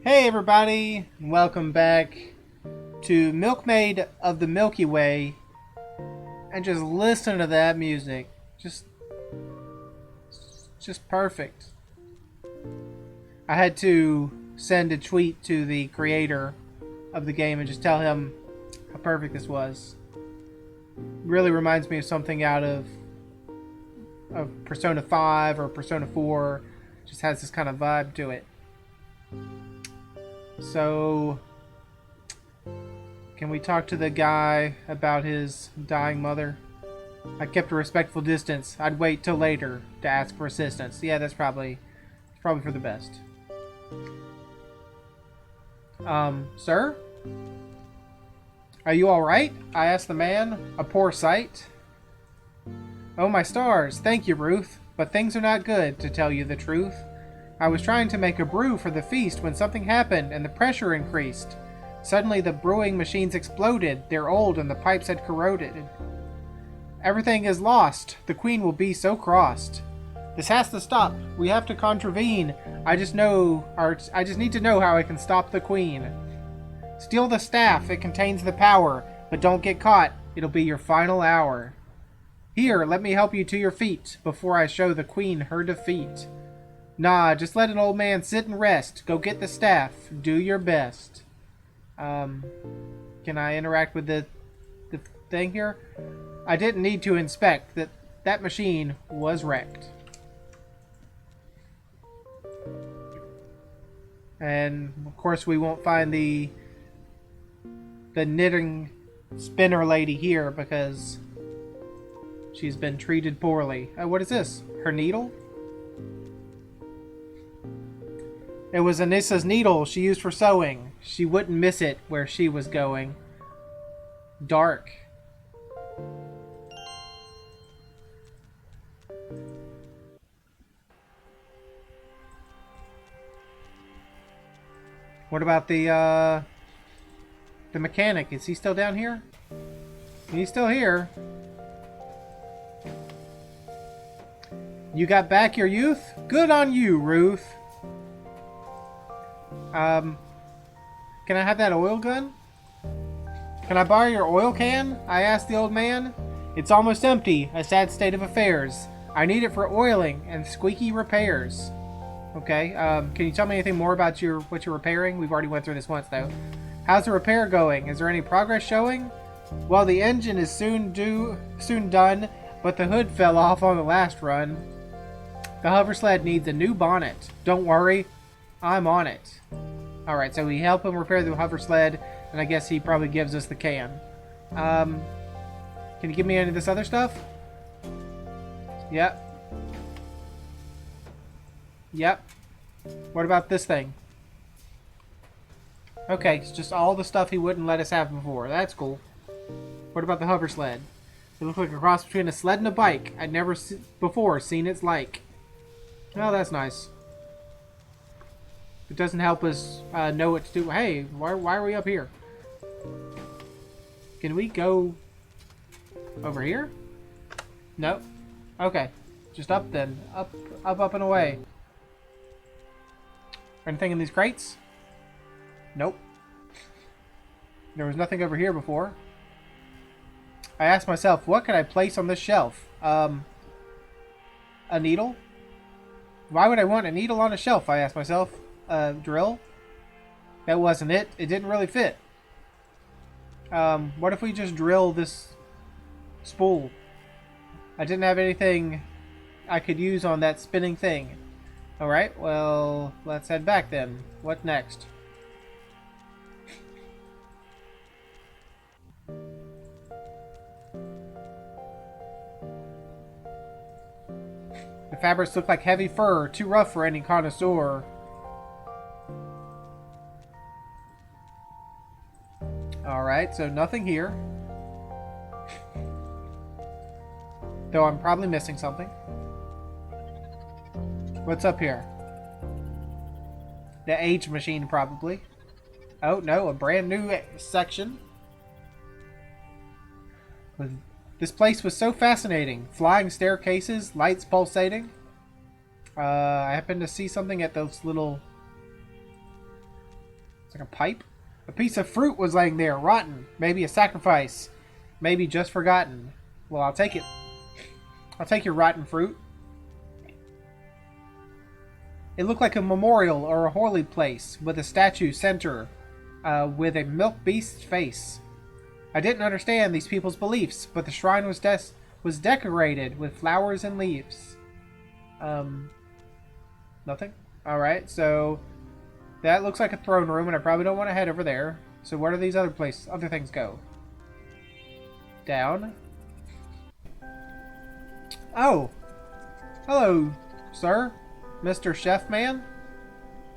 Hey everybody, welcome back to Milkmaid of the Milky Way. And just listen to that music. Just perfect. I had to send a tweet to the creator of the game and just tell him how perfect this was. Really reminds me of something out of Persona 5 or Persona 4. Just has this kind of vibe to it. So, can we talk to the guy about his dying mother? I kept a respectful distance. I'd wait till later to ask for assistance. Yeah, that's probably for the best. Sir? Are you alright? I asked the man. A poor sight. Oh my stars, thank you, Ruth. But things are not good, to tell you the truth. I was trying to make a brew for the feast when something happened and the pressure increased. Suddenly the brewing machines exploded. They're old and the pipes had corroded. Everything is lost. The queen will be so crossed. This has to stop. We have to contravene. I just need to know how I can stop the queen. Steal the staff. It contains the power. But don't get caught. It'll be your final hour. Here, let me help you to your feet before I show the queen her defeat. Nah, just let an old man sit and rest. Go get the staff. Do your best. Can I interact with the thing here? I didn't need to inspect. That machine was wrecked. And, of course, we won't find the knitting spinner lady here because she's been treated poorly. What is this? Her needle? It was Anissa's needle she used for sewing. She wouldn't miss it where she was going. Dark. What about the mechanic? Is he still down here? He's still here. You got back your youth? Good on you, Ruth. Can I have that oil gun? Can I borrow your oil can? I asked the old man. It's almost empty, a sad state of affairs. I need it for oiling and squeaky repairs. Okay, can you tell me anything more about what you're repairing? We've already went through this once, though. How's the repair going? Is there any progress showing? Well, the engine is soon done, but the hood fell off on the last run. The hover sled needs a new bonnet. Don't worry, I'm on it. Alright, so we help him repair the hover sled, and I guess he probably gives us the can. Can you give me any of this other stuff? Yep. Yep. What about this thing? Okay, it's just all the stuff he wouldn't let us have before. That's cool. What about the hover sled? It looks like a cross between a sled and a bike. I'd never before seen its like. Oh, that's nice. It doesn't help us know what to do. Hey, why are we up here? Can we go over here? Nope. Okay. Just up then. Up and away. Anything in these crates? Nope. There was nothing over here before. I asked myself, what could I place on this shelf? A needle? Why would I want a needle on a shelf? I asked myself. Drill? That wasn't it. It didn't really fit. What if we just drill this spool? I didn't have anything I could use on that spinning thing. Alright, well, let's head back then. What next? The fabrics look like heavy fur, too rough for any connoisseur. Alright, so nothing here. Though I'm probably missing something. What's up here? The age machine, probably. Oh, no, a brand new section. This place was so fascinating. Flying staircases, lights pulsating. I happened to see something at those little It's like a pipe. A piece of fruit was laying there, rotten. Maybe a sacrifice. Maybe just forgotten. Well, I'll take it. I'll take your rotten fruit. It looked like a memorial or a holy place with a statue center with a milk beast's face. I didn't understand these people's beliefs, but the shrine was decorated with flowers and leaves. Nothing? Alright, so that looks like a throne room, and I probably don't want to head over there. So where do these other things go? Down. Oh! Hello, sir. Mr. Chef Man?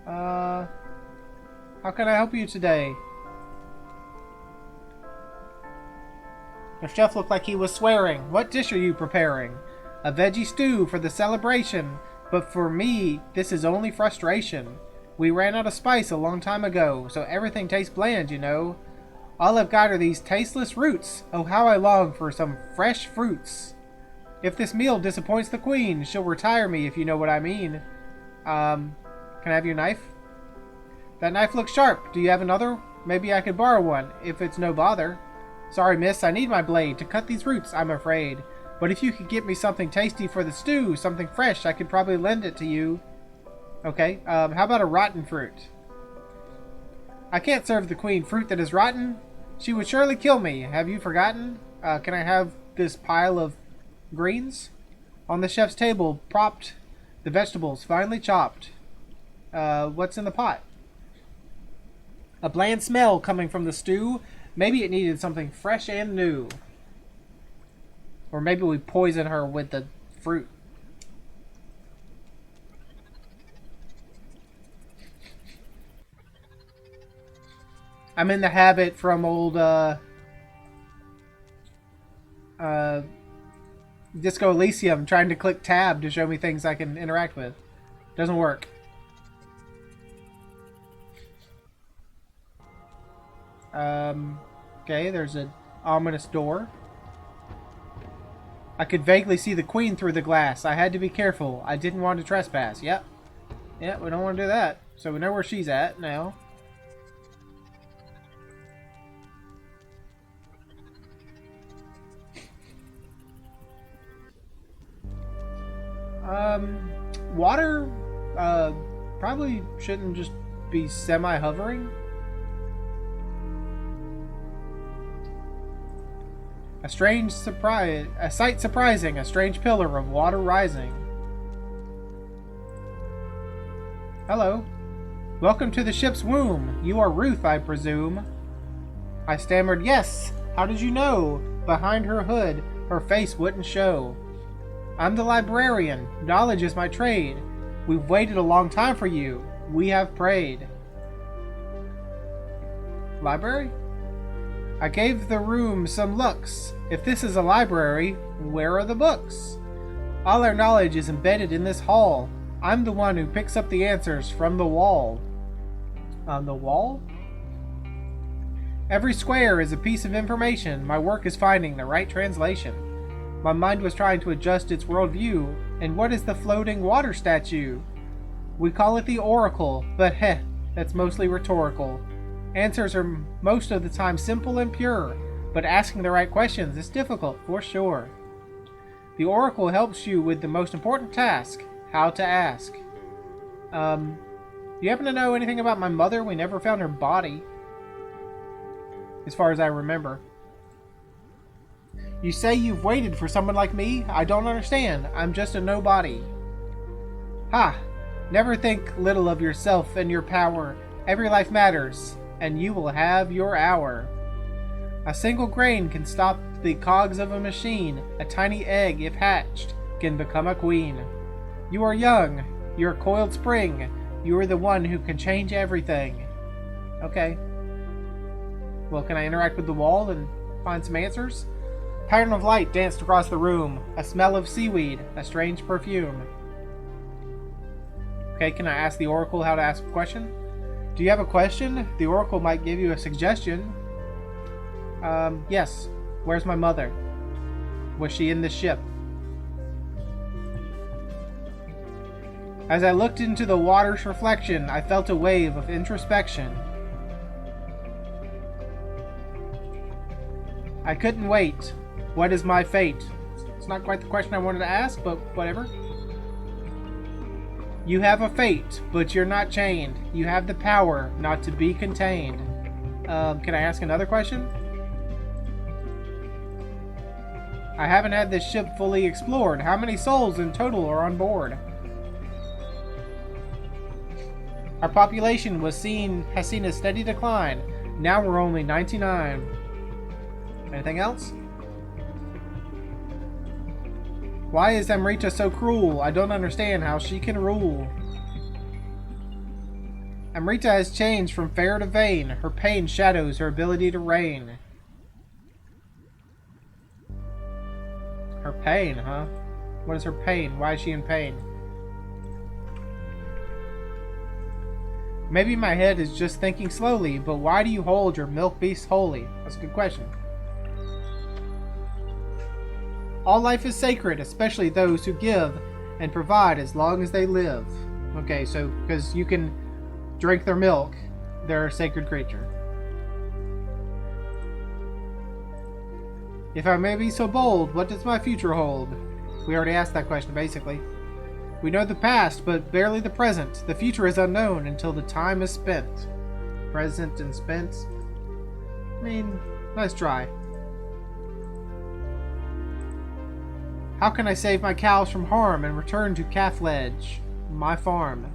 How can I help you today? The chef looked like he was swearing. What dish are you preparing? A veggie stew for the celebration, but for me, this is only frustration. We ran out of spice a long time ago, so everything tastes bland, you know. All I've got are these tasteless roots. Oh, how I long for some fresh fruits. If this meal disappoints the queen, she'll retire me, if you know what I mean. Can I have your knife? That knife looks sharp. Do you have another? Maybe I could borrow one, if it's no bother. Sorry, miss, I need my blade to cut these roots, I'm afraid. But if you could get me something tasty for the stew, something fresh, I could probably lend it to you. Okay, how about a rotten fruit? I can't serve the queen fruit that is rotten. She would surely kill me. Have you forgotten? Can I have this pile of greens? On the chef's table, propped the vegetables, finely chopped. What's in the pot? A bland smell coming from the stew. Maybe it needed something fresh and new. Or maybe we poison her with the fruit. I'm in the habit from old Disco Elysium trying to click tab to show me things I can interact with. Doesn't work. Okay, there's an ominous door. I could vaguely see the queen through the glass. I had to be careful. I didn't want to trespass. Yep. Yep, we don't want to do that. So we know where she's at now. Water, probably shouldn't just be semi-hovering. A strange surprise, a sight surprising, a strange pillar of water rising. Hello. Welcome to the ship's womb. You are Ruth, I presume. I stammered, yes. How did you know? Behind her hood, her face wouldn't show. I'm the librarian. Knowledge is my trade. We've waited a long time for you. We have prayed. Library? I gave the room some looks. If this is a library, where are the books? All our knowledge is embedded in this hall. I'm the one who picks up the answers from the wall. On the wall? Every square is a piece of information. My work is finding the right translation. My mind was trying to adjust its worldview. And what is the floating water statue? We call it the oracle, but heh, that's mostly rhetorical. Answers are most of the time simple and pure, but asking the right questions is difficult for sure. The oracle helps you with the most important task, how to ask. Do you happen to know anything about my mother? We never found her body, as far as I remember. You say you've waited for someone like me? I don't understand. I'm just a nobody. Ha! Never think little of yourself and your power. Every life matters, and you will have your hour. A single grain can stop the cogs of a machine. A tiny egg, if hatched, can become a queen. You are young. You're a coiled spring. You are the one who can change everything. Okay. Well, can I interact with the wall and find some answers? A pattern of light danced across the room. A smell of seaweed. A strange perfume. Okay, can I ask the oracle how to ask a question? Do you have a question? The oracle might give you a suggestion. Yes. Where's my mother? Was she in the ship? As I looked into the water's reflection, I felt a wave of introspection. I couldn't wait. What is my fate? It's not quite the question I wanted to ask, but whatever. You have a fate, but you're not chained. You have the power not to be contained. Can I ask another question? I haven't had this ship fully explored. How many souls in total are on board? Our population has seen a steady decline. Now we're only 99. Anything else? Why is Amrita so cruel? I don't understand how she can rule. Amrita has changed from fair to vain. Her pain shadows her ability to reign. Her pain, huh? What is her pain? Why is she in pain? Maybe my head is just thinking slowly, but why do you hold your milk beast holy? That's a good question. All life is sacred, especially those who give and provide as long as they live. Okay, so because you can drink their milk, they're a sacred creature. If I may be so bold, what does my future hold? We already asked that question, basically. We know the past, but barely the present. The future is unknown until the time is spent. Present and spent? I mean, nice try. How can I save my cows from harm and return to Calf Ledge, my farm?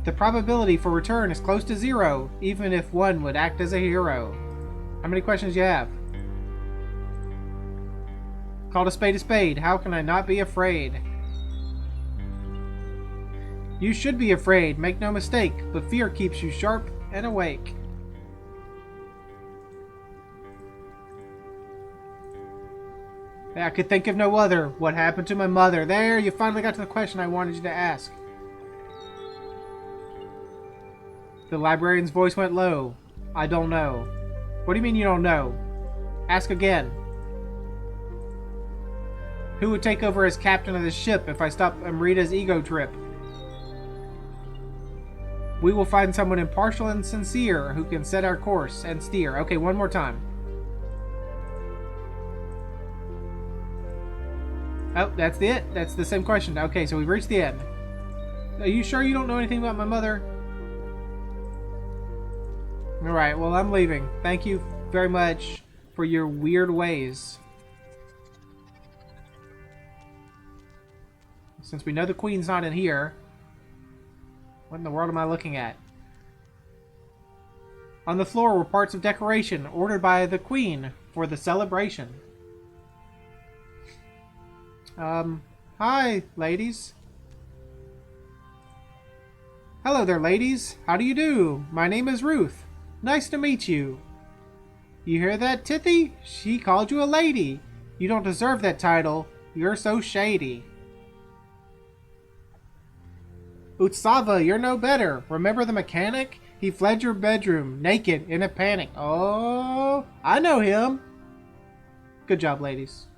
The probability for return is close to 0, even if one would act as a hero. How many questions do you have? Called a spade. How can I not be afraid? You should be afraid, make no mistake, but fear keeps you sharp and awake. I could think of no other. What happened to my mother? There, you finally got to the question I wanted you to ask. The librarian's voice went low. I don't know. What do you mean you don't know? Ask again. Who would take over as captain of the ship if I stop Amrita's ego trip? We will find someone impartial and sincere who can set our course and steer. Okay, one more time. Oh, that's it? That's the same question. Okay, so we've reached the end. Are you sure you don't know anything about my mother? Alright, well, I'm leaving. Thank you very much for your weird ways. Since we know the queen's not in here, what in the world am I looking at? On the floor were parts of decoration ordered by the queen for the celebration. Hi, ladies. Hello there, ladies. How do you do? My name is Ruth. Nice to meet you. You hear that, Tithy? She called you a lady. You don't deserve that title. You're so shady. Utsava, you're no better. Remember the mechanic? He fled your bedroom, naked, in a panic. Oh, I know him. Good job, ladies.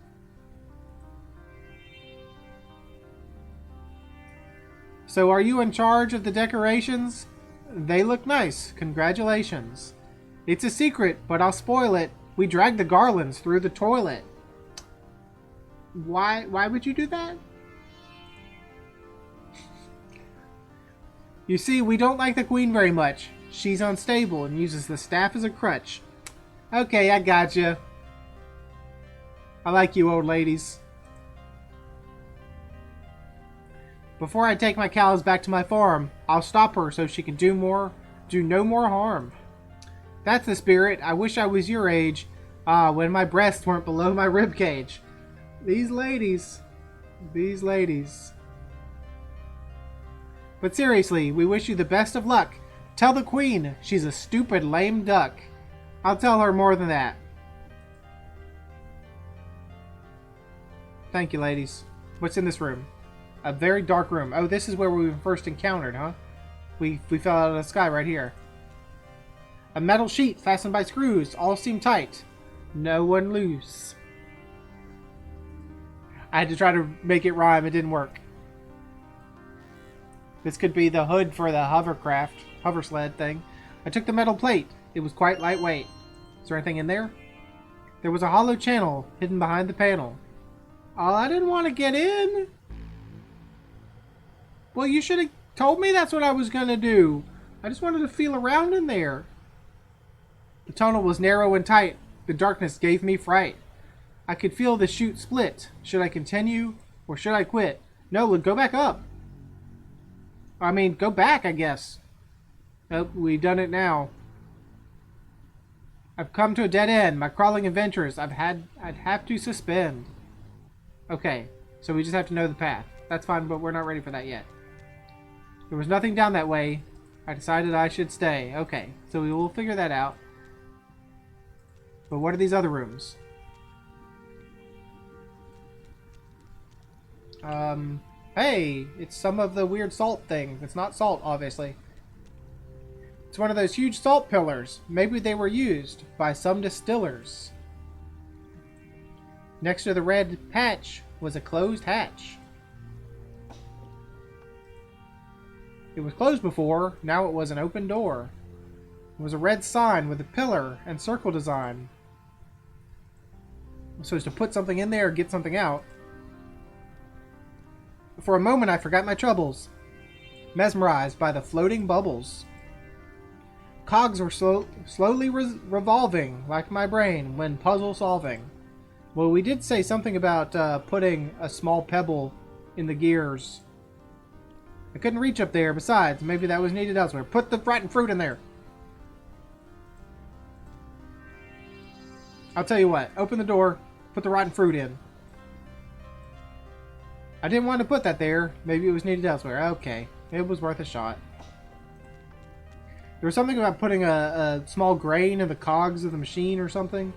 So are you in charge of the decorations? They look nice. Congratulations. It's a secret, but I'll spoil it. We dragged the garlands through the toilet. Why would you do that? You see, we don't like the queen very much. She's unstable and uses the staff as a crutch. Okay, I gotcha. I like you old ladies. Before I take my cows back to my farm, I'll stop her so she can do no more harm. That's the spirit. I wish I was your age. When my breasts weren't below my rib cage. These ladies. These ladies. But seriously, we wish you the best of luck. Tell the queen she's a stupid lame duck. I'll tell her more than that. Thank you, ladies. What's in this room? A very dark room. Oh, this is where we were first encountered, huh? We fell out of the sky right here. A metal sheet fastened by screws. All seem tight. No one loose. I had to try to make it rhyme. It didn't work. This could be the hood for the hover sled thing. I took the metal plate. It was quite lightweight. Is there anything in there? There was a hollow channel hidden behind the panel. Oh, I didn't want to get in. Well, you should have told me that's what I was going to do. I just wanted to feel around in there. The tunnel was narrow and tight. The darkness gave me fright. I could feel the chute split. Should I continue or should I quit? No, go back up. I mean, go back, I guess. Nope, we've done it now. I've come to a dead end. My crawling adventures, I'd have to suspend. Okay, so we just have to know the path. That's fine, but we're not ready for that yet. There was nothing down that way. I decided I should stay. Okay, so we will figure that out. But what are these other rooms? Hey, it's some of the weird salt thing. It's not salt, obviously. It's one of those huge salt pillars. Maybe they were used by some distillers. Next to the red patch was a closed hatch. It was closed before, now it was an open door. It was a red sign with a pillar and circle design. I'm supposed to put something in there or get something out. For a moment I forgot my troubles, mesmerized by the floating bubbles. Cogs were slowly revolving, like my brain, when puzzle solving. Well, we did say something about putting a small pebble in the gears. I couldn't reach up there. Besides, maybe that was needed elsewhere. Put the rotten fruit in there. I'll tell you what. Open the door. Put the rotten fruit in. I didn't want to put that there. Maybe it was needed elsewhere. Okay. It was worth a shot. There was something about putting a small grain in the cogs of the machine or something.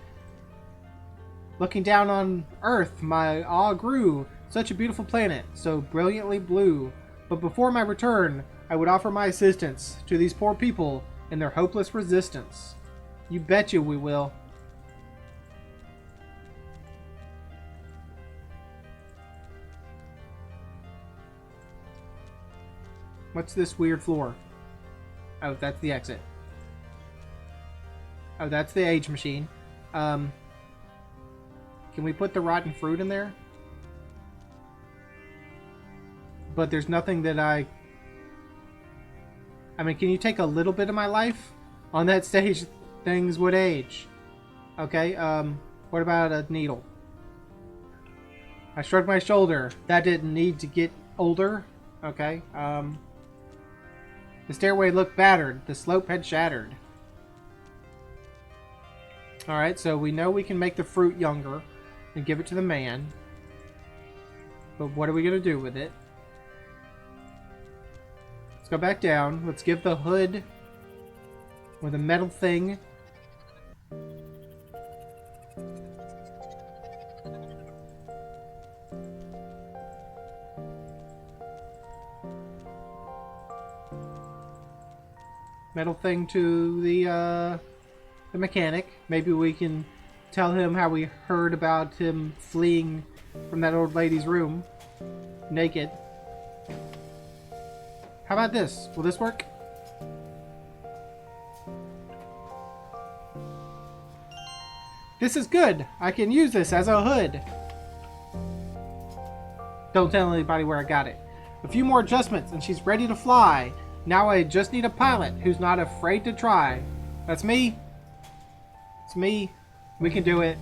Looking down on Earth, my awe grew. Such a beautiful planet, so brilliantly blue. But before my return, I would offer my assistance to these poor people in their hopeless resistance. You betcha we will. What's this weird floor? Oh, that's the exit. Oh, that's the age machine. Can we put the rotten fruit in there? But there's nothing that I mean, can you take a little bit of my life? On that stage, things would age. Okay, what about a needle? I shrugged my shoulder. That didn't need to get older. Okay, the stairway looked battered. The slope had shattered. Alright, so we know we can make the fruit younger and give it to the man. But what are we going to do with it? Let's go back down. Let's give the hood with a metal thing. Metal thing to the mechanic. Maybe we can tell him how we heard about him fleeing from that old lady's room naked. How about this? Will this work? This is good. I can use this as a hood. Don't tell anybody where I got it. A few more adjustments and she's ready to fly. Now I just need a pilot who's not afraid to try. That's me. It's me. We can do it.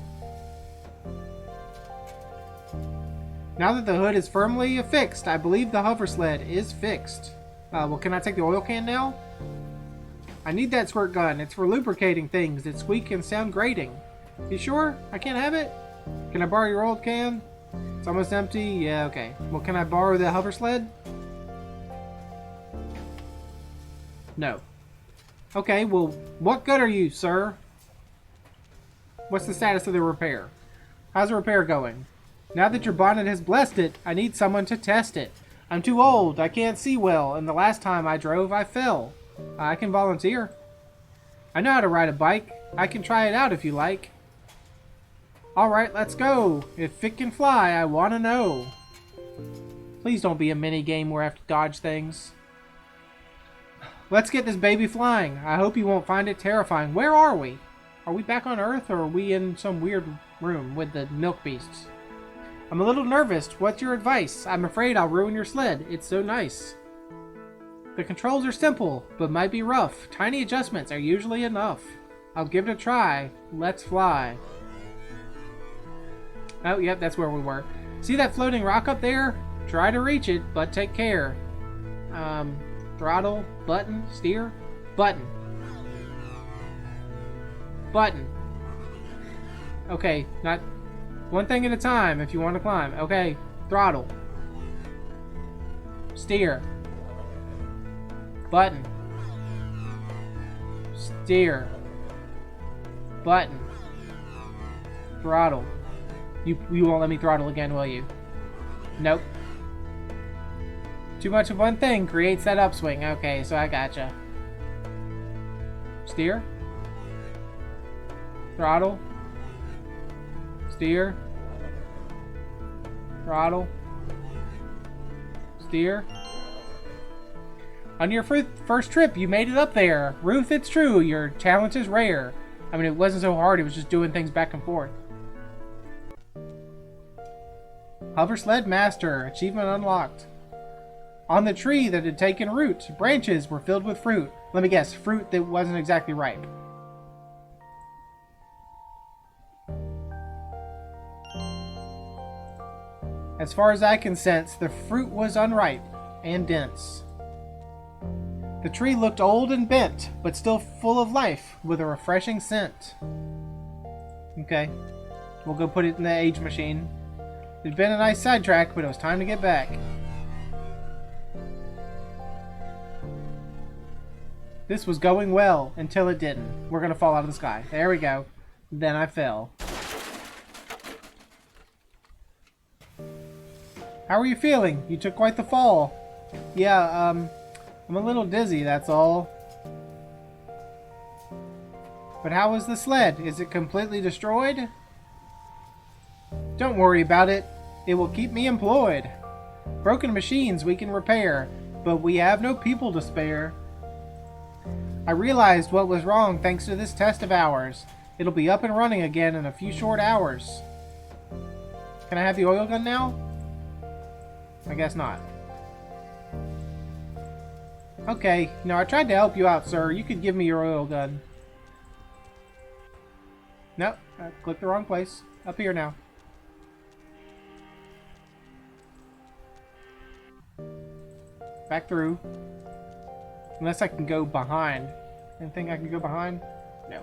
Now that the hood is firmly affixed, I believe the hover sled is fixed. Well, can I take the oil can now? I need that squirt gun. It's for lubricating things that squeak and sound grating. You sure? I can't have it? Can I borrow your old can? It's almost empty. Yeah, okay. Well, can I borrow the hover sled? No. Okay, well, what good are you, sir? What's the status of the repair? How's the repair going? Now that your bonnet has blessed it, I need someone to test it. I'm too old, I can't see well, and the last time I drove, I fell. I can volunteer. I know how to ride a bike. I can try it out if you like. Alright, let's go. If it can fly, I want to know. Please don't be a mini game where I have to dodge things. Let's get this baby flying. I hope you won't find it terrifying. Where are we? Are we back on Earth, or are we in some weird room with the milk beasts? I'm a little nervous. What's your advice? I'm afraid I'll ruin your sled. It's so nice. The controls are simple, but might be rough. Tiny adjustments are usually enough. I'll give it a try. Let's fly. Oh, yep, that's where we were. See that floating rock up there? Try to reach it, but take care. Throttle, button, steer, button. Button. Okay, not one thing at a time if you want to climb. Okay, throttle. Steer. Button. Steer. Button. Throttle. You won't let me throttle again, will you? Nope. Too much of one thing creates that upswing. Okay, so I gotcha. Steer. Throttle. Steer. Throttle. Steer. On your first trip, you made it up there. Ruth, it's true. Your talent is rare. I mean, it wasn't so hard. It was just doing things back and forth. Hover Sled Master. Achievement unlocked. On the tree that had taken root, branches were filled with fruit. Let me guess, fruit that wasn't exactly ripe. As far as I can sense, the fruit was unripe and dense. The tree looked old and bent, but still full of life, with a refreshing scent. Okay, we'll go put it in the age machine. It'd been a nice sidetrack, but it was time to get back. This was going well until it didn't. We're gonna fall out of the sky. There we go. Then I fell. How are you feeling? You took quite the fall. Yeah, I'm a little dizzy, that's all. But how is the sled? Is it completely destroyed? Don't worry about it. It will keep me employed. Broken machines we can repair, but we have no people to spare. I realized what was wrong thanks to this test of ours. It'll be up and running again in a few short hours. Can I have the oil gun now? I guess not. Okay, no, I tried to help you out, sir. You could give me your oil gun. Nope, I clicked the wrong place. Up here now. Back through. Unless I can go behind. Anything I can go behind? No.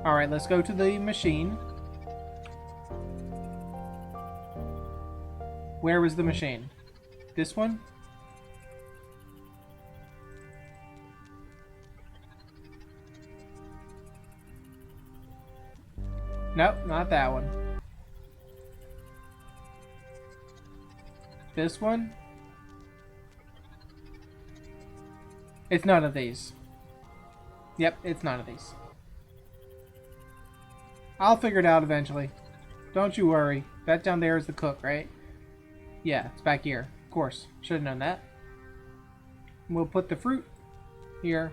Alright, let's go to the machine. Where was the machine? This one? Nope, not that one. This one? It's none of these. Yep, it's none of these. I'll figure it out eventually. Don't you worry. That down there is the cook, right? Yeah, it's back here. Of course. Should have known that. We'll put the fruit here.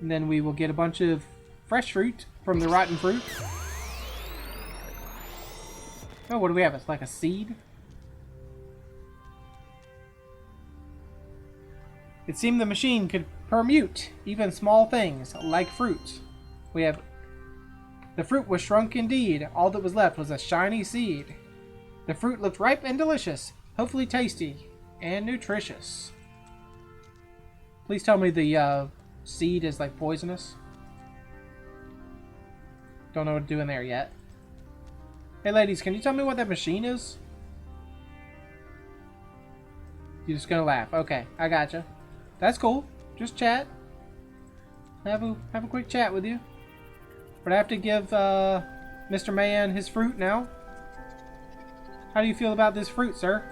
And then we will get a bunch of fresh fruit from the rotten fruit. Oh, what do we have? It's like a seed? It seemed the machine could permute even small things, like fruit. We have... The fruit was shrunk indeed. All that was left was a shiny seed. The fruit looked ripe and delicious, hopefully tasty and nutritious. Please tell me the seed is like poisonous. Don't know what to do in there yet. Hey ladies, can you tell me what that machine is? You're just gonna laugh. Okay, I gotcha. That's cool. Just chat. Have a quick chat with you. But I have to give Mr. Man his fruit now. How do you feel about this fruit, sir?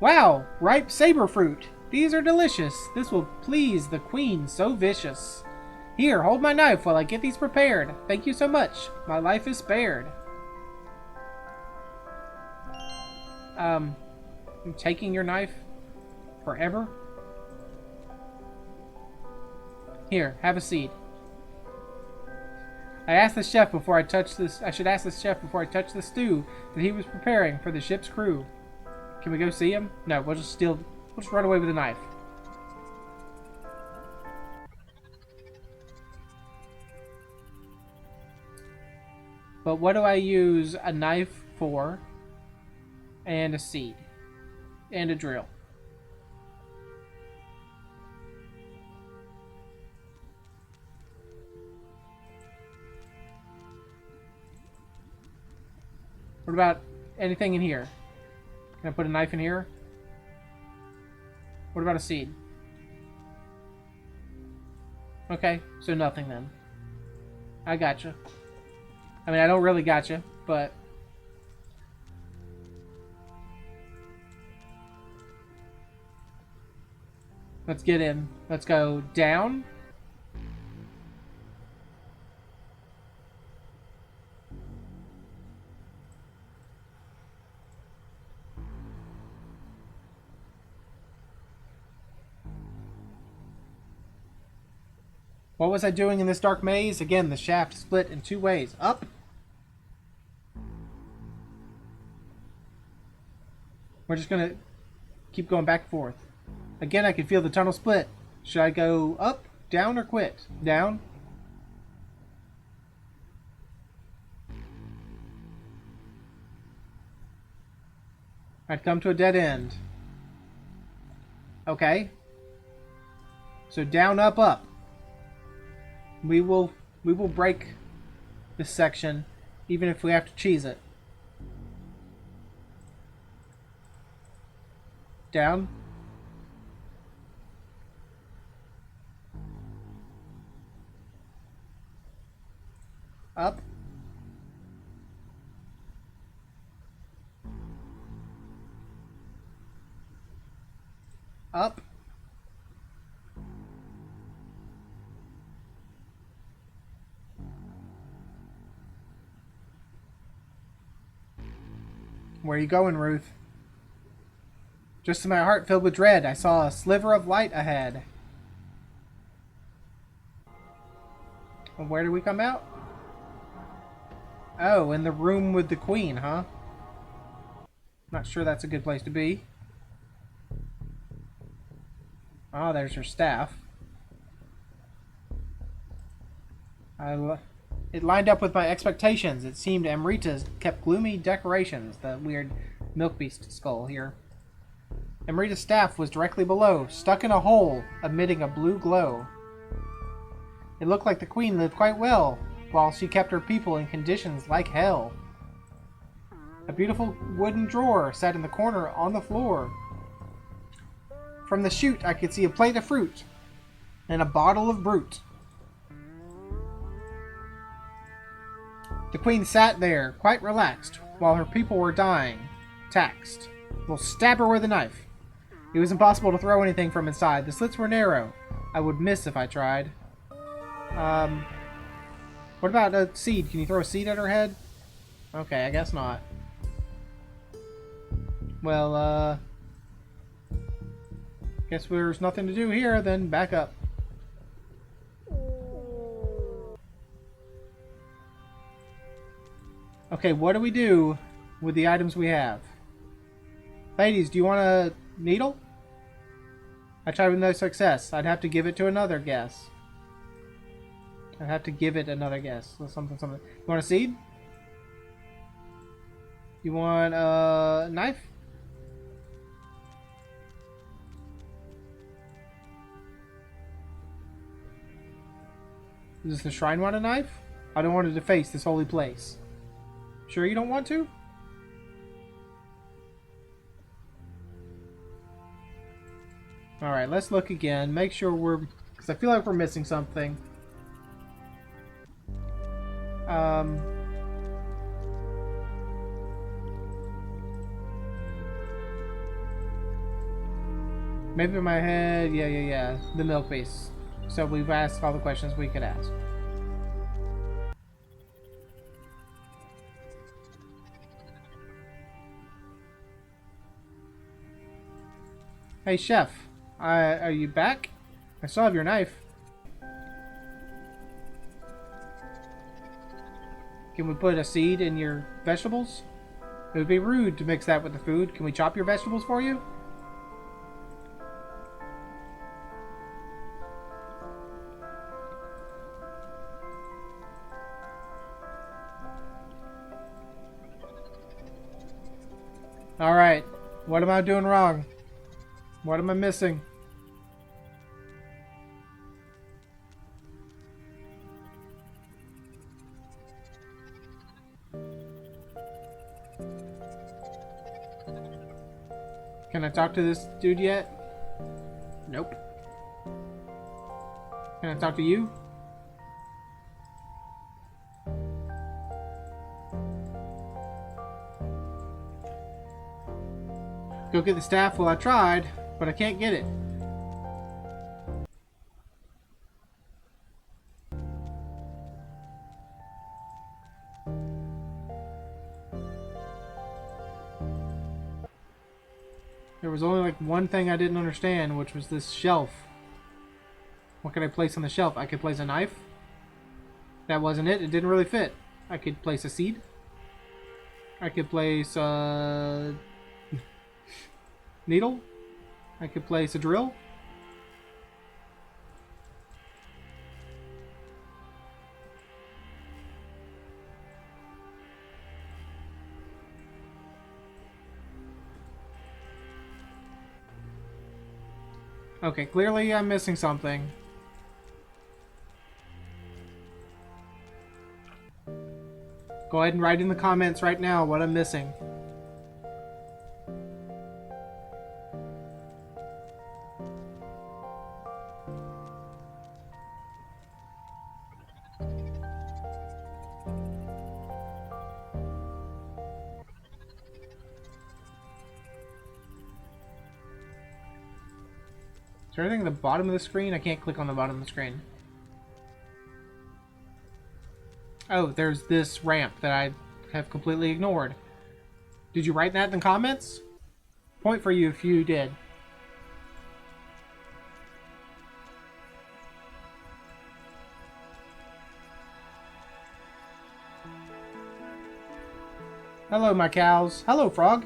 Wow, ripe saber fruit. These are delicious. This will please the queen so vicious. Here, hold my knife while I get these prepared. Thank you so much. My life is spared. I'm taking your knife? Forever? Here, have a seed. I asked the chef before I touched this. I should ask the chef before I touch the stew that he was preparing for the ship's crew. Can we go see him? No, we'll just steal. We'll just run away with a knife. But what do I use a knife for? And a seed. And a drill. What about anything in here? Can I put a knife in here? What about a seed? Okay, so nothing then. I gotcha. I mean, I don't really gotcha, but... Let's get in. Let's go down. What was I doing in this dark maze? Again, the shaft split in two ways. Up. We're just gonna keep going back and forth. Again, I can feel the tunnel split. Should I go up, down, or quit? Down. I'd come to a dead end. Okay. So down, up, up. We will break this section, even if we have to cheese it. Down. Up. Up. Where are you going, Ruth? Just as my heart filled with dread, I saw a sliver of light ahead. Well, where did we come out? Oh, in the room with the queen, huh? Not sure that's a good place to be. Oh, there's her staff. It lined up with my expectations. It seemed Amrita's kept gloomy decorations, the weird milk beast skull here. Amrita's staff was directly below, stuck in a hole, emitting a blue glow. It looked like the queen lived quite well, while she kept her people in conditions like hell. A beautiful wooden drawer sat in the corner on the floor. From the chute, I could see a plate of fruit and a bottle of brute. The queen sat there, quite relaxed, while her people were dying, taxed. We'll stab her with a knife. It was impossible to throw anything from inside. The slits were narrow. I would miss if I tried. What about a seed? Can you throw a seed at her head? Okay, I guess not. Well, guess there's nothing to do here, then back up. Okay, what do we do with the items we have? Ladies, do you want a needle? I tried with no success. I'd have to give it to another guess. I'd have to give it another guess. Something. You want a seed? You want a knife? Does the shrine want a knife? I don't want to deface this holy place. Sure you don't want to? Alright, let's look again. Make sure we're... because I feel like we're missing something. Maybe in my head... Yeah. The milk base. So we've asked all the questions we could ask. Hey, chef. Are you back? I still have your knife. Can we put a seed in your vegetables? It would be rude to mix that with the food. Can we chop your vegetables for you? Alright. What am I doing wrong? What am I missing? Can I talk to this dude yet? Nope. Can I talk to you? Go get the staff? Well, I tried, but I can't get it. There was only like one thing I didn't understand, which was this shelf. What could I place on the shelf? I could place a knife. That wasn't it. It didn't really fit. I could place a seed. I could place a needle. I could place a drill. Okay, clearly I'm missing something. Go ahead and write in the comments right now what I'm missing. Is there anything at the bottom of the screen? I can't click on the bottom of the screen. Oh, there's this ramp that I have completely ignored. Did you write that in the comments? Point for you if you did. Hello, my cows. Hello, frog.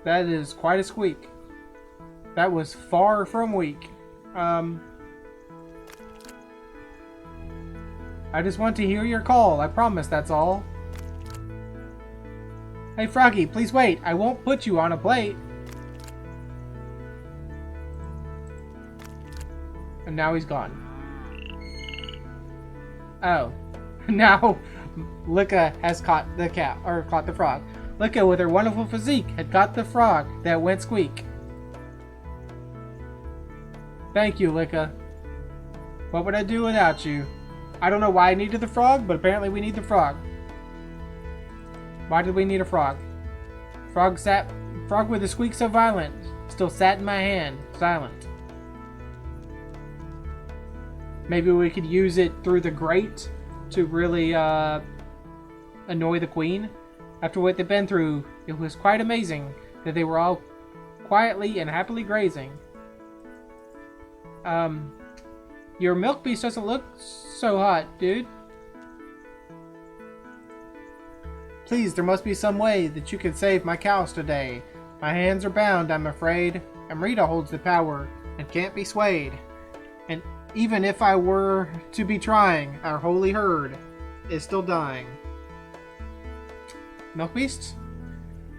That is quite a squeak. That was far from weak. I just want to hear your call. I promise, that's all. Hey, Froggy, please wait. I won't put you on a plate. And now he's gone. Oh. Now, Lika has caught the cat, or caught the frog. Lika, with her wonderful physique, had caught the frog that went squeak. Thank you, Lika. What would I do without you? I don't know why I needed the frog, but apparently we need the frog. Why did we need a frog? Frog with a squeak so violent, still sat in my hand, silent. Maybe we could use it through the grate to really annoy the queen. After what they've been through, it was quite amazing that they were all quietly and happily grazing. Your milk beast doesn't look so hot, dude. Please, there must be some way that you can save my cows today. My hands are bound, I'm afraid. Amrita holds the power and can't be swayed. And even if I were to be trying, our holy herd is still dying. Milk beast?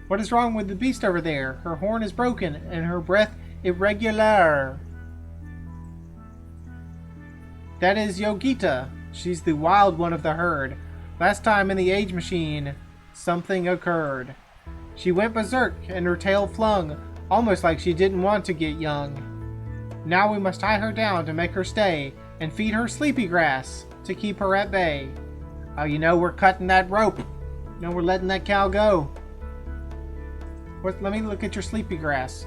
What is wrong with the beast over there? Her horn is broken and her breath irregular. That is Yogita. She's the wild one of the herd. Last time in the age machine, something occurred. She went berserk and her tail flung, almost like she didn't want to get young. Now we must tie her down to make her stay and feed her sleepy grass to keep her at bay. Oh, you know we're cutting that rope. No, we're letting that cow go. Let me look at your sleepy grass.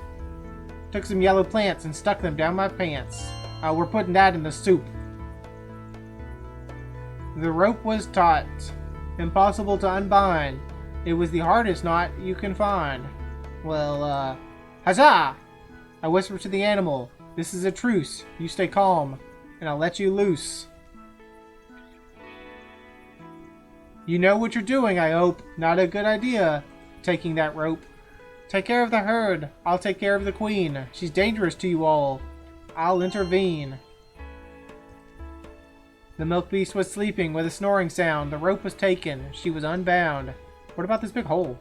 Took some yellow plants and stuck them down my pants. We're putting that in the soup. The rope was taut, impossible to unbind. It was the hardest knot you can find. Well, huzzah! I whispered to the animal. This is a truce. You stay calm, and I'll let you loose. You know what you're doing, I hope. Not a good idea, taking that rope. Take care of the herd. I'll take care of the queen. She's dangerous to you all. I'll intervene. The milk beast was sleeping with a snoring sound. The rope was taken. She was unbound. What about this big hole?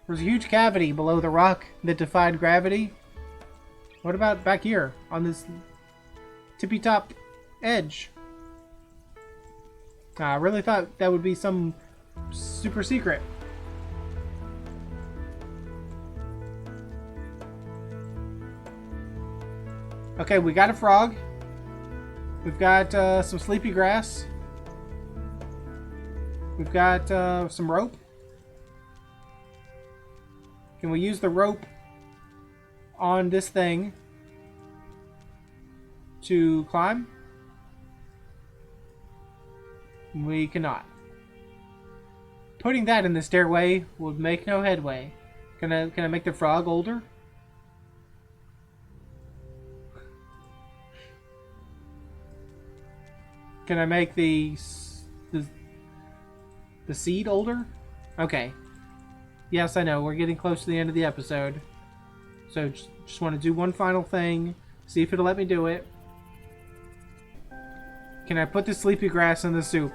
There was a huge cavity below the rock that defied gravity. What about back here on this tippy-top edge? I really thought that would be some super secret. Okay, we got a frog. We've got some sleepy grass. We've got some rope. Can we use the rope on this thing to climb? We cannot. Putting that in the stairway would make no headway. Can I make the frog older? Can I make the seed older? Okay. Yes, I know. We're getting close to the end of the episode. So just want to do one final thing. See if it'll let me do it. Can I put the sleepy grass in the soup?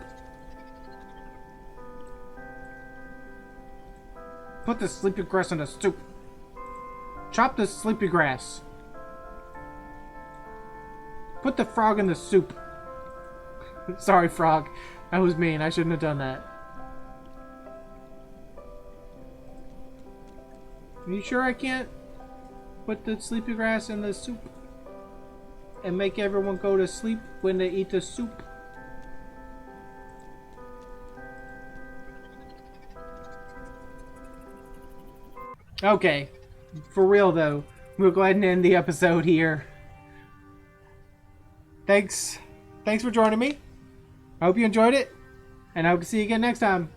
Put the sleepy grass in the soup. Chop the sleepy grass. Put the frog in the soup. Sorry, frog. That was mean. I shouldn't have done that. Are you sure I can't put the sleepy grass in the soup and make everyone go to sleep when they eat the soup? Okay, for real though, we'll go ahead and end the episode here. Thanks for joining me. I hope you enjoyed it, and I hope to see you again next time.